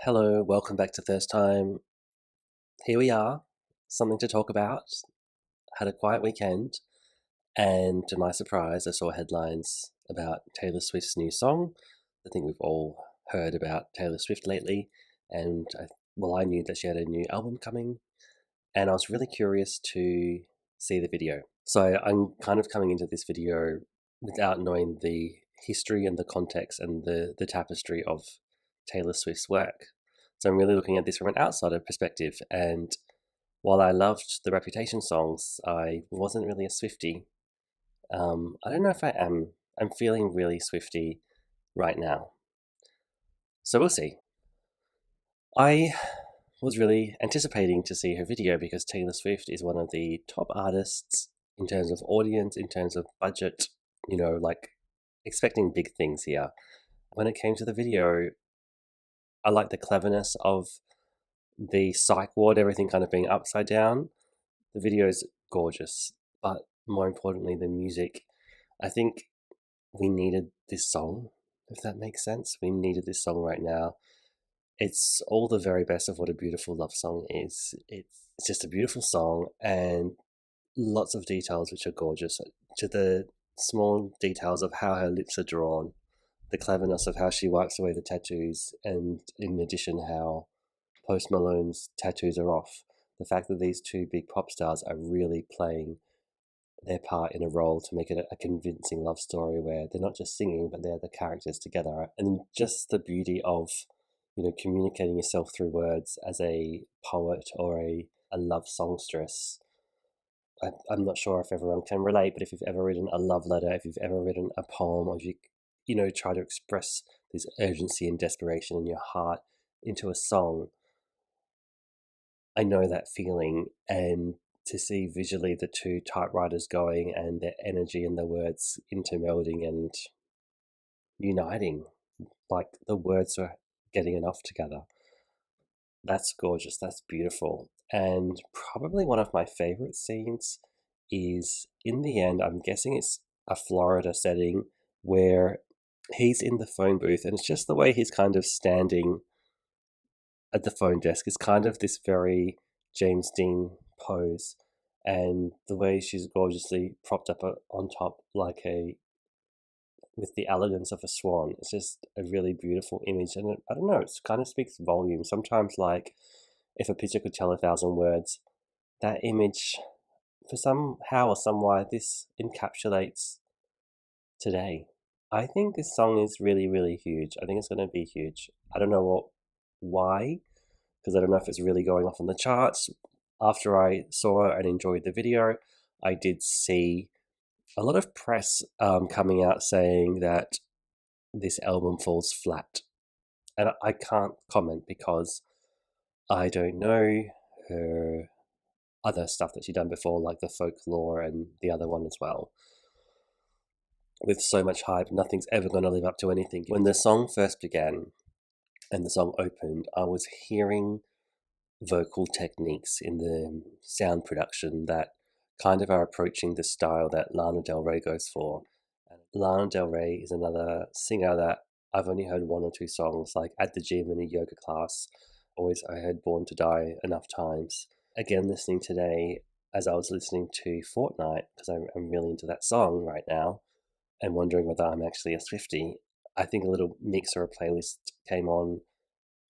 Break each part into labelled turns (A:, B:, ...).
A: Hello, welcome back to First Time. Here we are, something to talk about. Had a quiet weekend, and to my surprise, I saw headlines about Taylor Swift's new song. I think we've all heard about Taylor Swift lately, and I knew that she had a new album coming, and I was really curious to see the video. So I'm kind of coming into this video without knowing the history and the context and the tapestry of Taylor Swift's work. So I'm really looking at this from an outsider perspective. And while I loved the Reputation songs, I wasn't really a Swiftie. I don't know if I am. I'm feeling really Swiftie right now. So we'll see. I was really anticipating to see her video because Taylor Swift is one of the top artists in terms of audience, in terms of budget, like expecting big things here. When it came to the video, I like the cleverness of the psych ward, everything kind of being upside down. The video is gorgeous, but more importantly, the music. I think we needed this song, if that makes sense. We needed this song right now. It's all the very best of what a beautiful love song is. It's just a beautiful song and lots of details which are gorgeous. To the small details of how her lips are drawn, the cleverness of how she wipes away the tattoos, and in addition, how Post Malone's tattoos are off. The fact that these two big pop stars are really playing their part in a role to make it a convincing love story where they're not just singing, but they're the characters together. And just the beauty of, communicating yourself through words as a poet or a love songstress. I'm not sure if everyone can relate, but if you've ever written a love letter, if you've ever written a poem, or if you try to express this urgency and desperation in your heart into a song, I know that feeling. And to see visually the two typewriters going and their energy and the words intermelding and uniting, like the words are getting enough together. That's gorgeous. That's beautiful. And probably one of my favorite scenes is in the end, I'm guessing it's a Florida setting where he's in the phone booth, and it's just the way he's kind of standing at the phone desk is kind of this very James Dean pose, and the way she's gorgeously propped up on top like a with the elegance of a swan. It's just a really beautiful image, and I don't know, it kind of speaks volumes. Sometimes, like if a picture could tell 1,000 words, that image, for somehow or some way, this encapsulates today. I think this song is really, really huge. I think it's going to be huge. I don't know why, because I don't know if it's really going off on the charts. After I saw and enjoyed the video, I did see a lot of press coming out saying that this album falls flat. And I can't comment because I don't know her other stuff that she's done before, like the folklore and the other one as well. With so much hype, nothing's ever going to live up to anything. When the song first began and the song opened, I was hearing vocal techniques in the sound production that kind of are approaching the style that Lana Del Rey goes for. And Lana Del Rey is another singer that I've only heard one or two songs, like at the gym in a yoga class. Always, I heard Born to Die enough times. Again, listening today, as I was listening to Fortnight, because I'm really into that song right now, and wondering whether I'm actually a Swiftie, I think a little mix or a playlist came on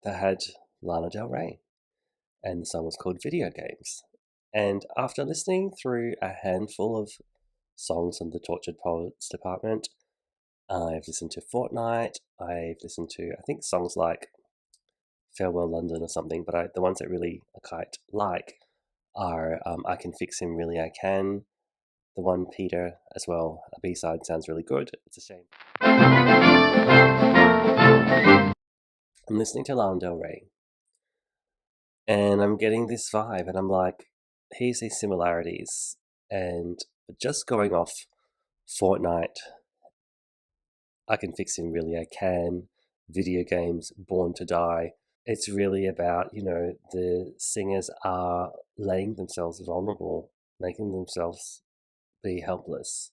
A: that had Lana Del Rey, and the song was called Video Games. And after listening through a handful of songs from the Tortured Poets department, I've listened to Fortnight, I've listened to, I think, songs like Farewell London or something, but the ones that really I quite like are I Can Fix Him, Really I Can, the one Peter as well. A B-side sounds really good. It's a shame. I'm listening to Lana Del Rey, and I'm getting this vibe, and I'm like, here's these similarities. And just going off Fortnight, I Can Fix Him, Really I Can, Video Games, Born to Die. It's really about, the singers are laying themselves vulnerable, making themselves be helpless.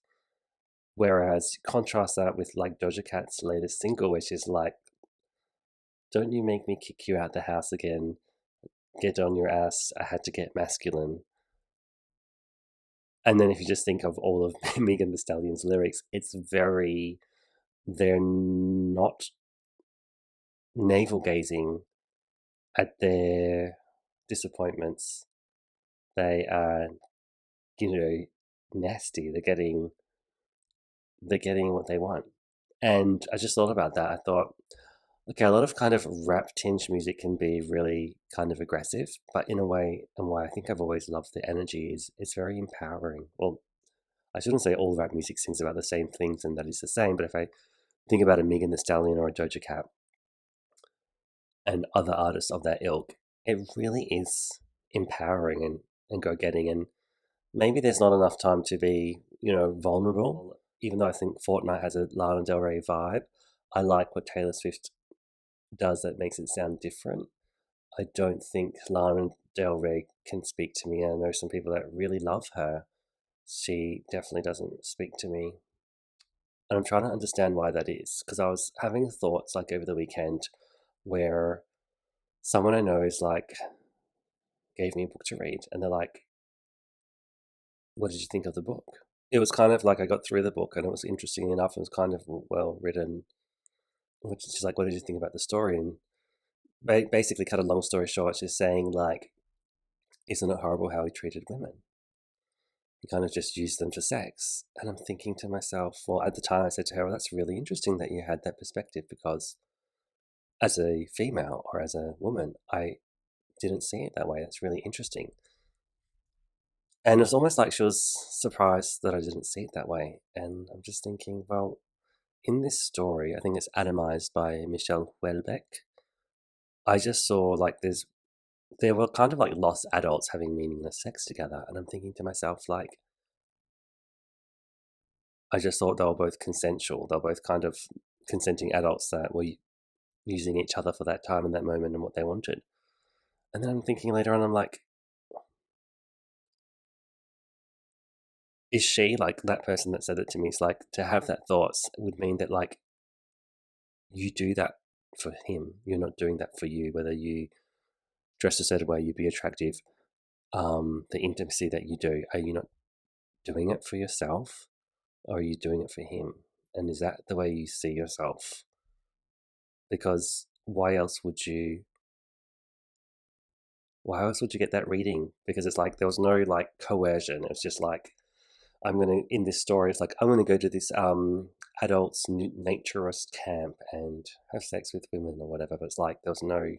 A: Whereas contrast that with like Doja Cat's latest single, which is like Don't you make me kick you out the house again. Get on your ass. I had to get masculine. And then if you just think of all of Megan Thee Stallion's lyrics, they're not navel gazing at their disappointments. They are, nasty. They're getting what they want. And I just thought about that. I thought, okay, a lot of kind of rap tinge music can be really kind of aggressive, but in a way, and why I think I've always loved the energy is it's very empowering. Well, I shouldn't say all rap music sings about the same things and that is the same, but if I think about a Megan Thee Stallion or a Doja Cat and other artists of that ilk, it really is empowering and go getting. And maybe there's not enough time to be, vulnerable. Even though I think Fortnite has a Lana Del Rey vibe, I like what Taylor Swift does that makes it sound different. I don't think Lana Del Rey can speak to me. I know some people that really love her. She definitely doesn't speak to me. And I'm trying to understand why that is. Because I was having thoughts like over the weekend where someone I know is like, gave me a book to read, and they're like, what did you think of the book? It was kind of like I got through the book and it was interesting enough. It was kind of well written. She's like, what did you think about the story? And basically, cut a long story short, she's saying, like, isn't it horrible how he treated women? He kind of just used them for sex. And I'm thinking to myself, well, at the time I said to her, well, that's really interesting that you had that perspective because as a female or as a woman, I didn't see it that way. That's really interesting. And it was almost like she was surprised that I didn't see it that way. And I'm just thinking, well, in this story, I think it's atomized by Michelle Houellebecq. I just saw like there were kind of like lost adults having meaningless sex together, and I'm thinking to myself like, I just thought they were both consensual. They were both kind of consenting adults that were using each other for that time and that moment and what they wanted. And then I'm thinking later on, I'm like, is she like that person that said it to me? It's like to have that thoughts would mean that like you do that for him. You're not doing that for you. Whether you dress a certain way, you be attractive. The intimacy that you do, are you not doing it for yourself, or are you doing it for him? And is that the way you see yourself? Because why else would you get that reading? Because it's like there was no like coercion. It was just like in this story, it's like I'm gonna go to this adults naturist camp and have sex with women or whatever. But it's like there was no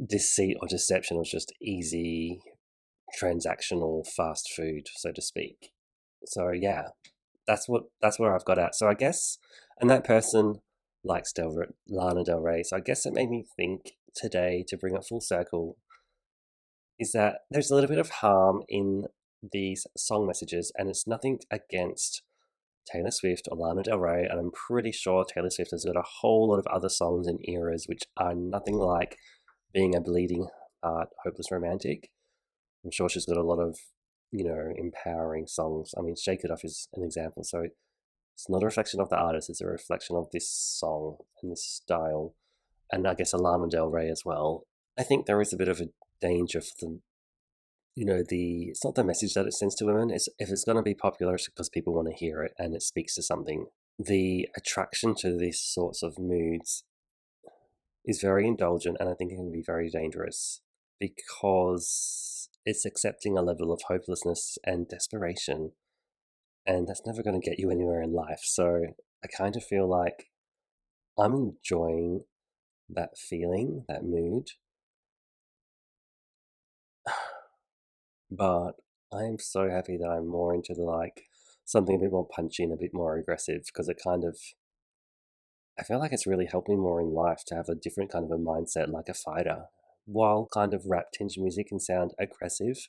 A: deceit or deception. It was just easy transactional fast food, so to speak. So yeah, that's where I've got at. So I guess, and that person likes Lana Del Rey. So I guess it made me think today, to bring it full circle, is that there's a little bit of harm in these song messages, and it's nothing against Taylor Swift or Lana Del Rey, and I'm pretty sure Taylor Swift has got a whole lot of other songs and eras which are nothing like being a bleeding heart, hopeless romantic. I'm sure she's got a lot of, empowering songs. I mean, Shake It Off is an example. So it's not a reflection of the artist, it's a reflection of this song and this style. And I guess Lana Del Rey as well. I think there is a bit of a danger for it's not the message that it sends to women. It's if it's going to be popular, it's because people want to hear it and it speaks to something. The attraction to these sorts of moods is very indulgent, and I think it can be very dangerous because it's accepting a level of hopelessness and desperation, and that's never going to get you anywhere in life. So I kind of feel like I'm enjoying that feeling, that mood, but I'm so happy that I'm more into the like something a bit more punchy and a bit more aggressive because I feel like it's really helped me more in life to have a different kind of a mindset like a fighter. While kind of rap tinged music can sound aggressive,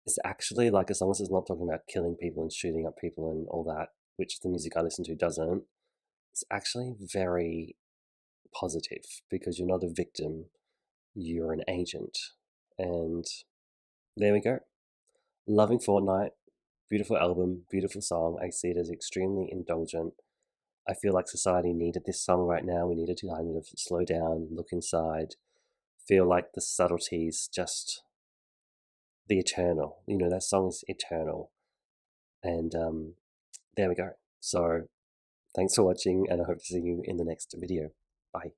A: it's actually like, as long as it's not talking about killing people and shooting up people and all that, which the music I listen to doesn't, it's actually very positive because you're not a victim, you're an agent. And there we go. Loving Fortnite, beautiful album, beautiful song. I see it as extremely indulgent. I feel like society needed this song right now. We needed to kind of slow down, look inside, feel like the subtleties, just the eternal. You know, that song is eternal. And there we go. So thanks for watching, and I hope to see you in the next video. Bye.